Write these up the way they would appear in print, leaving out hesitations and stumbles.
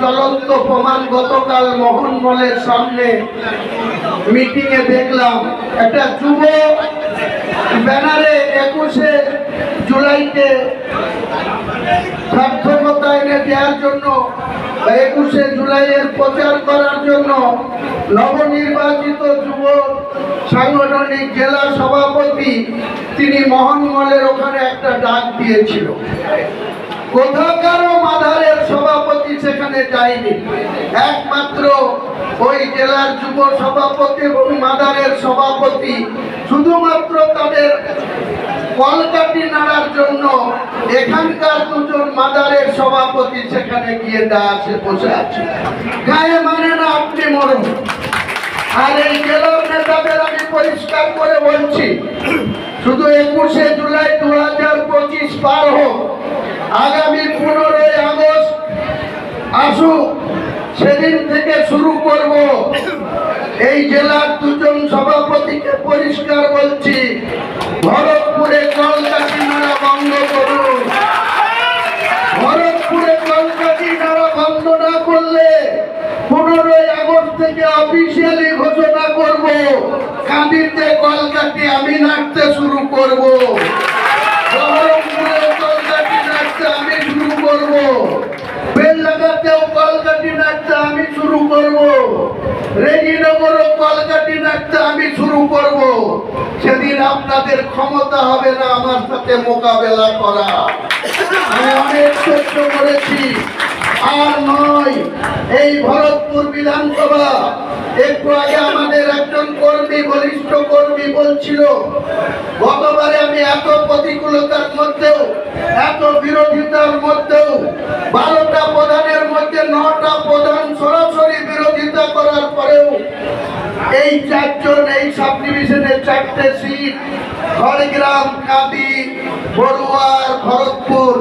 জ্বলন্ত প্রমাণ গতকাল মোহনমলের সামনে মিটিং এ দেখলাম একটা যুব ব্যানারে 21শে জুলাইকে সার্থকতা এনে দেওয়ার জন্য 21শে জুলাইয়ের প্রচার করার জন্য নবনির্বাচিত যুব সাংগঠনিক জেলা সভাপতি তিনি মোহনমলের ওখানে একটা ডাক দিয়েছিল। কোথাকারও মাদারের সভাপতি সেখানে যায়নি, একমাত্র ওই জেলার যুব সভাপতি এবং মাদারের সভাপতি শুধুমাত্র তাদের কলকাঠি নাড়ার জন্য এখানকার দুজন মাদারের সভাপতি সেখানে গিয়ে দাঁড়িয়ে বসে আছে। গায়ে মানে না আপনি মরুন। আর এই জেলার নেতাদের আমি পরিষ্কার করে বলছি, শুধু 21শে জুলাই 2025 পার হোক, আগামী 15ই আগস্ট আসুক, সেদিন থেকে শুরু করব। এই জেলার দুজন সভাপতিকে পরিষ্কার বলছি, ভরতপুরে কলকাঠি নাড়া বন্ধ করুন। ভরতপুরে কলকাঠি নাড়া বন্ধ না করলে 15ই আগস্ট থেকে অফিসিয়ালি ঘোষণা করব, কাঁদিতে কলকাঠি আমি নাড়তে শুরু করব। বহরমপুরে কলকাঠি নাড়তে আমি শুরু করব। বেলডাঙ্গাতেও কলকাঠি নাড়তে আমি শুরু করব। রেজিনগরও কলকাঠি নাড়তে আমি শুরু করব। সেদিন আপনাদের ক্ষমতা হবে না আমার সাথে মোকাবেলা করা। আমি অনেক সহ্য করেছি, আর নয়। এই ভরতপুর বিধানসভা, একটু আগে আমাদের একজন কর্মী, বলিষ্ঠ কর্মী বলছিল, গতবারে আমি এত প্রতিকূলতার মধ্যেও, এত বিরোধিতার মধ্যেও 12টা প্রধানের মধ্যে 9টা প্রধান সরাসরি বিরোধিতা করার পরেও এই 4 জন এই সাব ডিভিশনের 4টে সিট, খড়গ্রাম, কাঁদি, বড়ুয়ার, ভরতপুর,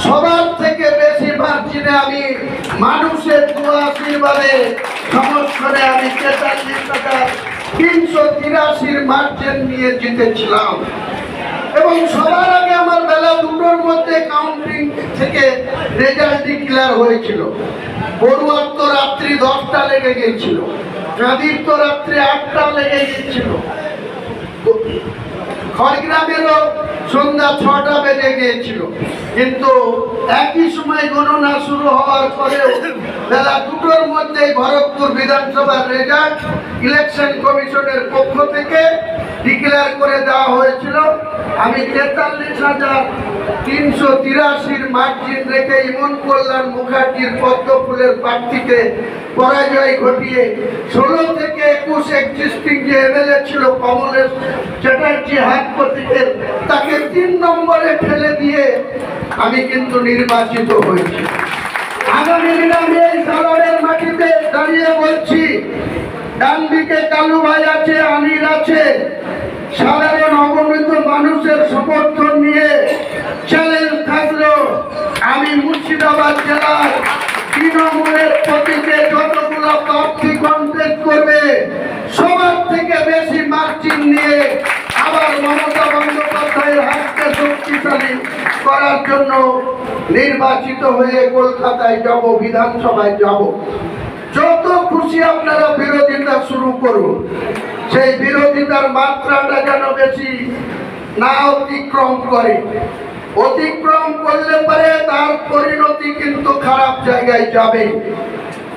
সবার থেকে বেশি মার্জিনে আমি মানুষের দোয়া আশীর্বাদে সমস্যরে আমি 43,383 মার্জিন নিয়ে জিতেছিলাম। এবং সবার আগে আমার বেলা 2টোর মধ্যে কাউন্টিং থেকে রেজাল্ট ডিক্লেয়ার হয়েছিল। বড়ুয়ার তো রাত্রি 10টা লেগে গিয়েছিল, কাঁদির তো রাত্রি 8টা লেগে গিয়েছিল, খড়গ্রামেরও সন্ধ্যা 6টা বেজে গিয়েছিল। কিন্তু একই সময় গণনা শুরু হওয়ার পরেও বেলা 2টোর মধ্যে ভরতপুর বিধানসভার রেজাল্ট ইলেকশন কমিশনের পক্ষ থেকে ডিক্লেয়ার করে দেওয়া হয়েছিল। আমি 43,383 মার্জিন রেখে ইমন কল্যাণ মুখার্জির পদ্মফুলের প্রার্থীকে পরাজয় ঘটিয়ে 16 থেকে 21 এক্সিস্টিং যে এমএলএ ছিল কমলেশ চ্যাটার্জি হাত প্রতীকের, তাকে 3 নম্বরে ফেলে দিয়ে আমি কিন্তু নির্বাচিত হয়েছি। আগামী দিনে আমি এই সাগরের মাটিতে দাঁড়িয়ে বলছি, ডান দিকে কালু ভাই আছে, আনিল আছে, সাধারণ অগণিত মানুষের সমর্থন নিয়ে চ্যালেঞ্জ থাকলো। আমি মুর্শিদাবাদ জেলার তৃণমূলের প্রতীকে যতগুলো প্রার্থী কন্টেস্ট করবে সবার থেকে বেশি মার্জিন নিয়ে আবার মমতা বন্দ্যোপাধ্যায়ের হাতকে শক্তিশালী করার জন্য নির্বাচিত হয়ে কলকাতায় যাব, বিধানসভায় যাব। যত খুশি আপনারা বিরোধিতা শুরু করুন, সেই বিরোধিতার মাত্রাটা যেন বেশি না অতিক্রম করে। অতিক্রম করলে পরে তার পরিণতি কিন্তু খারাপ জায়গায় যাবে,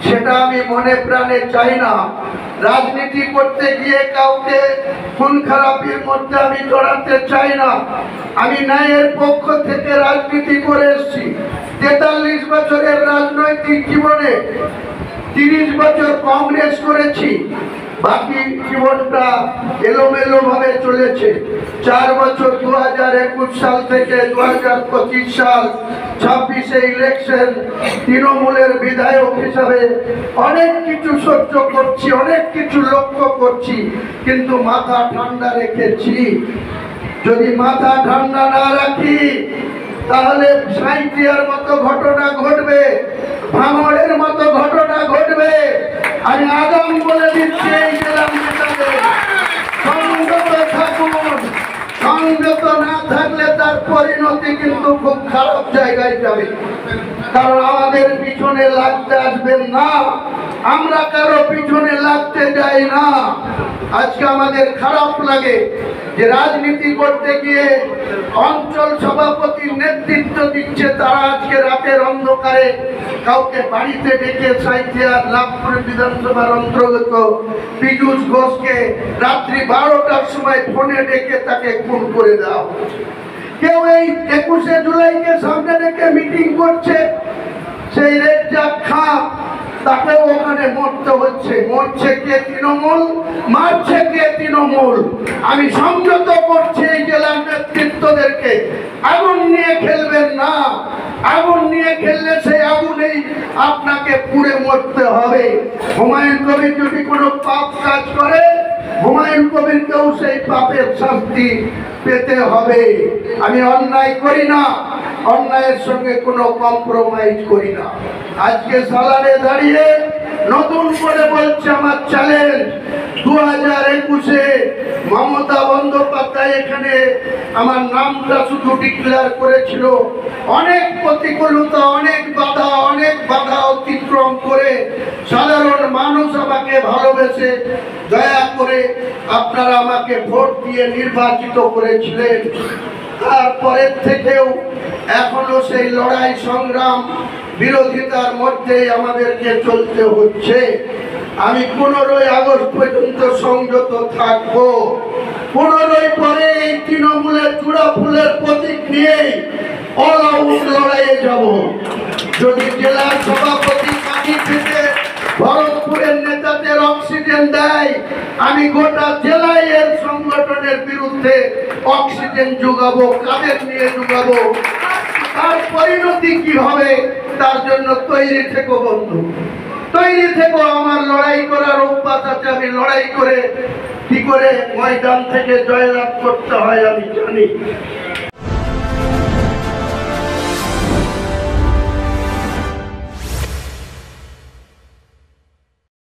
সেটা আমি মনে প্রাণে চাই না। রাজনীতি করতে গিয়ে কাউকে খুন খারাপির মধ্যে আমি জড়াতে চাই না। আমি ন্যায়ের পক্ষ থেকে রাজনীতি করে এসেছি। 43 বছরের রাজনৈতিক জীবনে 30 বছর কংগ্রেস করেছি, বাকি জীবনটা এলোমেলো ভাবে চলেছে। 4 বছর 2021 সাল থেকে 2025 সাল 26-এ ইলেকশন, তৃণমূলের বিধায়ক হিসাবে অনেক কিছু সহ্য করছি, অনেক কিছু লক্ষ্য করছি, কিন্তু মাথা ঠান্ডা রেখেছি। যদি মাথা ঠান্ডা না রাখি তাহলে সাঁইথিয়ার মতো ঘটনা ঘটবে, ভাঙড়ের মতো ঘটনা ঘটবে। আমি আগাম বলে দিচ্ছি, এই জেলার নেতাদের সংযত থাকুন। সংযত না থাকলে তার পরিণতি কিন্তু খুব খারাপ জায়গায় যাবে। কারণ আমাদের পিছনে লাগতে আসবেন না, আমরা কারো পিছনে লাগতে যাই না। আজকে আমাদের খারাপ লাগে যে রাজনীতি করতে গিয়ে অঞ্চল সভাপতির নেতৃত্ব দিচ্ছে, তারা আজকে রাতের অন্ধকারে কাউকে বাড়িতে ডেকে সাঁইথিয়া লাভপুর বিধানসভার অন্তর্গত পীযূষ ঘোষকে রাত্রি 12টার সময় ফোনে ডেকে তাকে খুন করে দেওয়া। কেউ এই 21শে জুলাইকে সামনে রেখে মিটিং করছে, সেই রেজ্জাক খাঁ তাকেও ওখানে মরতে হচ্ছে। মরছে কে? তৃণমূল। মারছে কে? তৃণমূল। আমি সংযত করছি এই জেলার নেতৃত্বদেরকে, আগুন নিয়ে খেলবেন না। আগুন নিয়ে খেললে সেই আগুনেই আপনাকে পুড়ে মরতে হবে। হুমায়ুন কবির যদি কোনো পাপ কাজ করে, হুমায়ুন কবিরকেও সেই পাপের শাস্তি পেতে হবে। আমি অন্যায় করি না, অন্যায়ের সঙ্গে কোনো কম্প্রোমাইজ করি না। আজকে সালারে দাঁড়িয়ে নতুন করে বলছে আমার চ্যালেঞ্জ, 2021-এ মমতা বন্দ্যোপাধ্যায় এখানে আমার নামটা শুধু ডিক্লেয়ার করেছিল। অনেক প্রতিকূলতা, অনেক বাধা অতিক্রম করে সাধারণ মানুষ আমাকে ভালোবেসে দয়া করে আপনারা আমাকে ভোট দিয়ে নির্বাচিত করেছিলেন। তারপরের থেকেও এখনো সেই লড়াই সংগ্রাম বিরোধিতার মধ্যেই আমাদেরকে চলতে হচ্ছে। আমি 15ই আগস্ট পর্যন্ত সংযত থাকবো। 15ই পরে এই তৃণমূলের চূড়া ফুলের প্রতীক নিয়ে অল আউট লড়াইয়ে যাব। যদি জেলার সভাপতি কাঠি থেকে ভরতপুরের নেতাদের অক্সিজেন দেয়, আমি গোটা জেলায় এর সংগঠনের বিরুদ্ধে অক্সিজেন যোগাবো। কাদের নিয়ে যোগাবো, তার পরিণতি কি হবে, তার জন্য তৈরি থেকো বন্ধু, তৈরি থেকো। আমার লড়াই করার অভ্যাস আছে। আমি লড়াই করে কি করে ময়দান থেকে জয়লাভ করতে হয় আমি জানি।